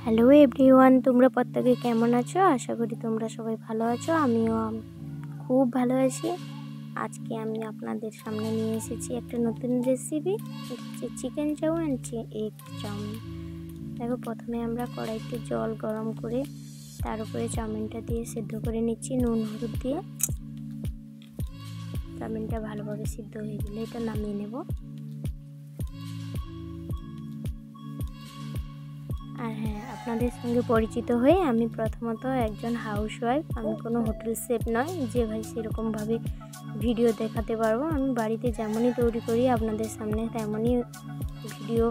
Hello everyone, তোমরা প্রত্যেকে কেমন আছো? আশা করি তোমরা সবাই ভালো আছো। আমিও খুব ভালো আছি। আজকে আমি আপনাদের সামনে নিয়ে এসেছি একটা নতুন রেসিপি। এটা হচ্ছে চিকেন চাউমিন, এগ চাউমিন। দেখো, প্রথমে আমরা কড়াইতে জল গরম করে তার উপরে চাউমিনটা দিয়ে সেদ্ধ করে নিচ্ছি নুন হলুদ দিয়ে। চাউমিনটা ভালোভাবে সিদ্ধ হয়ে গেলে এটা নামিয়ে নেব। আর হ্যাঁ, আপনাদের সঙ্গে পরিচিত হয়ে আমি প্রথমত একজন হাউসওয়াইফ। আমি কোনো হোটেল শেফ নয় যে ভাই সেরকমভাবে ভিডিও দেখাতে পারবো। আমি বাড়িতে যেমনই তৈরি করি আপনাদের সামনে তেমনই ভিডিও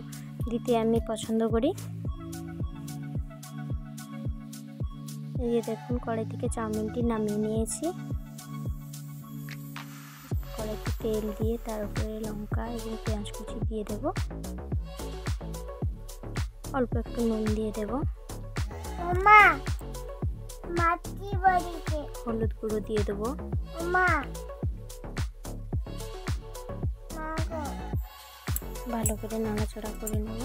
দিতে আমি পছন্দ করি। এই যে দেখুন, কড়াই থেকে চাউমিনটি নামিয়ে নিয়েছি। কড়াইতে তেল দিয়ে তার উপরে লঙ্কা এবং পেঁয়াজ কুচি দিয়ে দেবো। অল্প একটু নুন দিয়ে দেবো। হলুদ গুঁড়ো দিয়ে দেবো। ভালো করে নাড়াচাড়া করে নেব।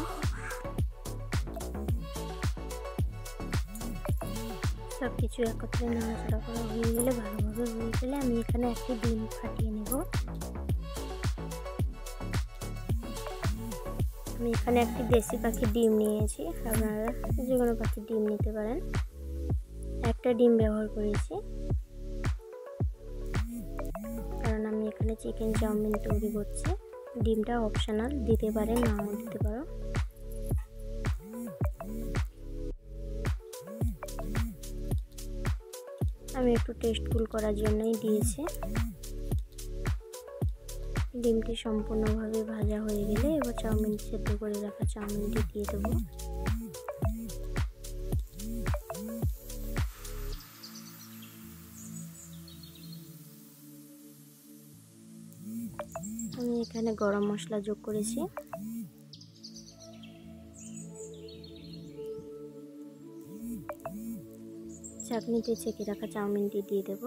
সব কিছু একত্রে নাড়াচাড়া করা হয়ে গেলে, ভালোভাবে হয়ে গেলে আমি এখানে একটি ডিম ফাটিয়ে নেব। আমি এখানে একটি দেশি পাখির ডিম নিয়েছি, আপনারা যে কোনো পাখির ডিম নিতে পারেন। একটা ডিম ব্যবহার করেছি কারণ আমি এখানে চিকেন চাউমিন তৈরি করছি। ডিমটা অপশনাল, দিতে পারেন নাও দিতে পারো। আমি একটু টেস্টফুল করার জন্যই দিয়েছি। ডিমটি সম্পূর্ণভাবে ভাজা হয়ে গেলে এবার চাউমিন সেদ্ধ করে রাখা চাউমিনটি দিয়ে দেবো। আমি এখানে গরম মশলা যোগ করেছি। চাটনিতে ছেঁকে রাখা চাউমিনটি দিয়ে দেব।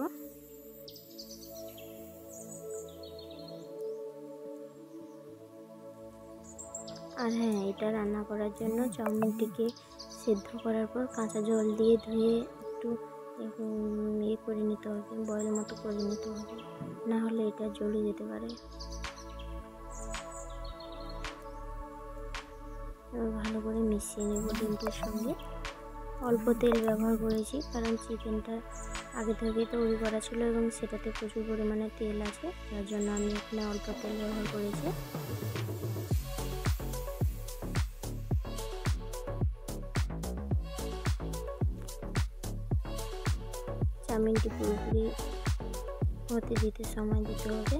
আর হ্যাঁ, এটা রান্না করার জন্য চাউমিনটিকে সেদ্ধ করার পর কাঁচা জল দিয়ে ধুয়ে একটু ইয়ে করে নিতে হবে, বয়েল মতো করে নিতে হবে, না হলে এটা জ্বলে যেতে পারে। ভালো করে মিশিয়ে নেব ডিমটির সঙ্গে। অল্প তেল ব্যবহার করেছি কারণ চিকেনটা আগে থেকে তৈরি করা ছিল এবং সেটাতে প্রচুর পরিমাণে তেল আছে, যার জন্য আমি এখানে অল্প তেল ব্যবহার করেছি। চাউমিনটি পুরোপুরি হতে দিতে সময় দিতে হবে।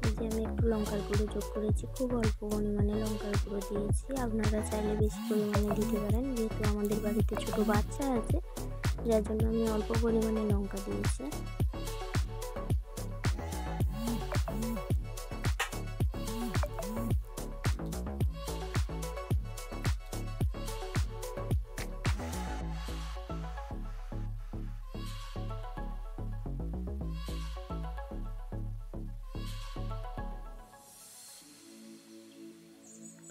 এই যে আমি একটু লঙ্কার গুঁড়ো যোগ করেছি, খুব অল্প পরিমাণে লঙ্কার গুঁড়ো দিয়েছি। আপনারা চাইলে বেশি পরিমাণে দিতে পারেন, যেহেতু আমাদের বাড়িতে ছোটো বাচ্চা আছে যার জন্য আমি অল্প পরিমাণে লঙ্কা দিয়েছি।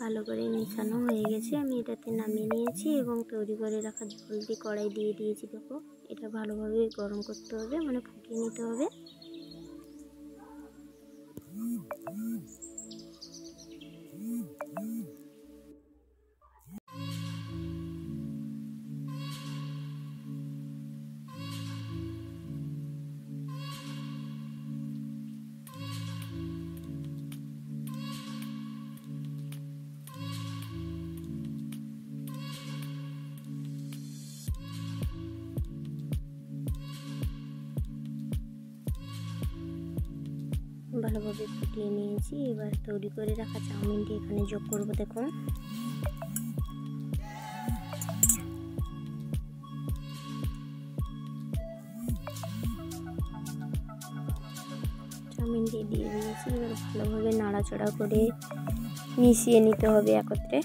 ভালো করে মেশানো হয়ে গেছে, আমি এটাতে নামিয়ে নিয়েছি এবং তৈরি করে রাখা জলটি কড়াই দিয়ে দিয়েছি। দেখো, এটা ভালোভাবে গরম করতে হবে, মানে ফুটিয়ে নিতে হবে। ভালোভাবে ফুটিয়ে নিয়েছি। এবার তৈরি করে রাখা চাউমিনটি এখানে যোগ করব। দেখুন, চাউমিনটি দিয়ে দিয়েছি। এবার ভালোভাবে নাড়াচাড়া করে মিশিয়ে নিতে হবে একত্রে।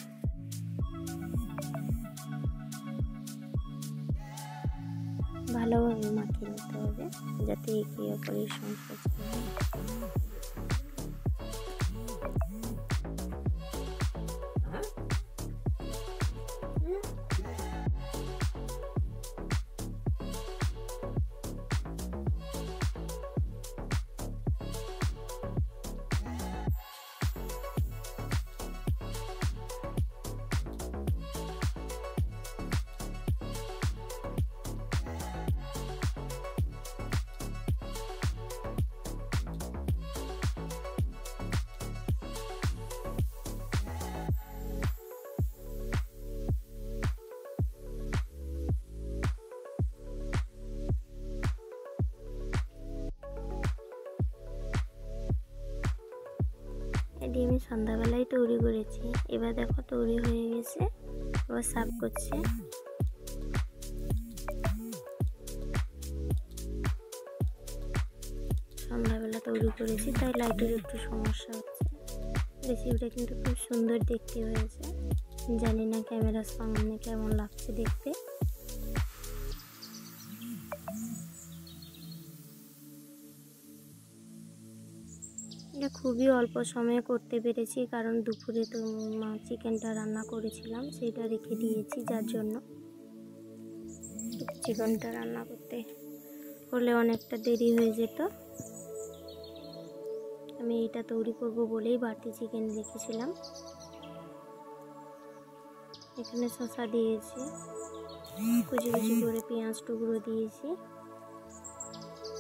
ভালোভাবে মাখিয়ে নিতে হবে যাতে একে অপরের সংস্পর্শ হয়। এটি আমি সন্ধ্যাবেলায় তৈরি করেছি। এবার দেখো তৈরি হয়ে গেছে, এবার সার্ভ করছে। সন্ধ্যাবেলা তৈরি করেছি তাই লাইটের একটু সমস্যা হচ্ছে। রেসিপিটা কিন্তু খুব সুন্দর দেখতে হয়েছে, জানি না ক্যামেরার সামনে কেমন লাগছে দেখতে। এটা খুবই অল্প সময়ে করতে পেরেছি, কারণ দুপুরে তো চিকেনটা রান্না করেছিলাম, সেটা রেখে দিয়েছি, যার জন্য চিকেনটা রান্না করতে হলে অনেকটা দেরি হয়ে যেত। আমি এটা তৈরি করব বলেই বাড়তি চিকেন রেখেছিলাম। এখানে শসা দিয়েছি, কুচি কুচি করে পেঁয়াজ টুকরো দিয়েছি,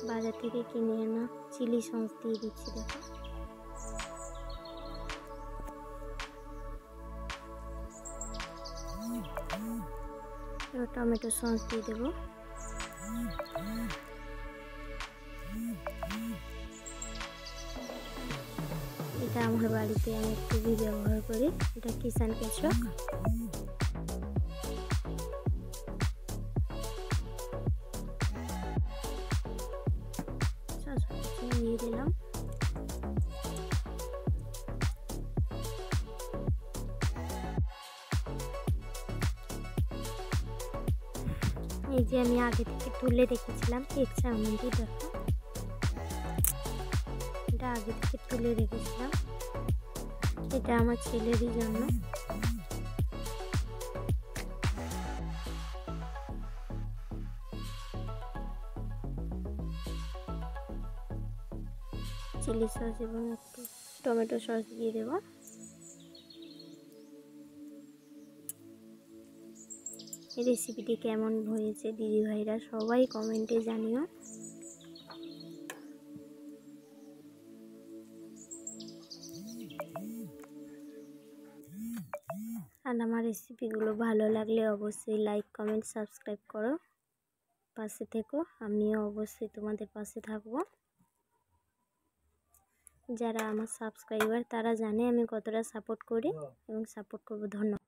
বাজার থেকে কিনে আনা চিলি সস দিয়ে দিচ্ছি। দেখো টমেটো সস দিয়ে দেবো। এটা আমার বাড়িতে আমি খুবই ব্যবহার করি, এটা কিষান কেচপ। দিয়ে দিলাম। এই যে আমি আগে থেকে তুলে রেখেছিলাম এগ চাউমিনটি, দেখো এটা আগে থেকে তুলে রেখেছিলাম, এটা আমার ছেলেরই জন্য। চিলি সস এবং একটু টমেটো সস দিয়ে দেবো। এই রেসিপিটি কেমন হয়েছে দিদিভাইরা সবাই কমেন্টে জানিও। আর আমার রেসিপিগুলো ভালো লাগলে অবশ্যই লাইক কমেন্ট সাবস্ক্রাইব করো, পাশে থেকো, আমিও অবশ্যই তোমাদের পাশে থাকবো। যারা আমার সাবস্ক্রাইবার তারা জানে আমি কতটা সাপোর্ট করি এবং সাপোর্ট করবো। ধন্যবাদ।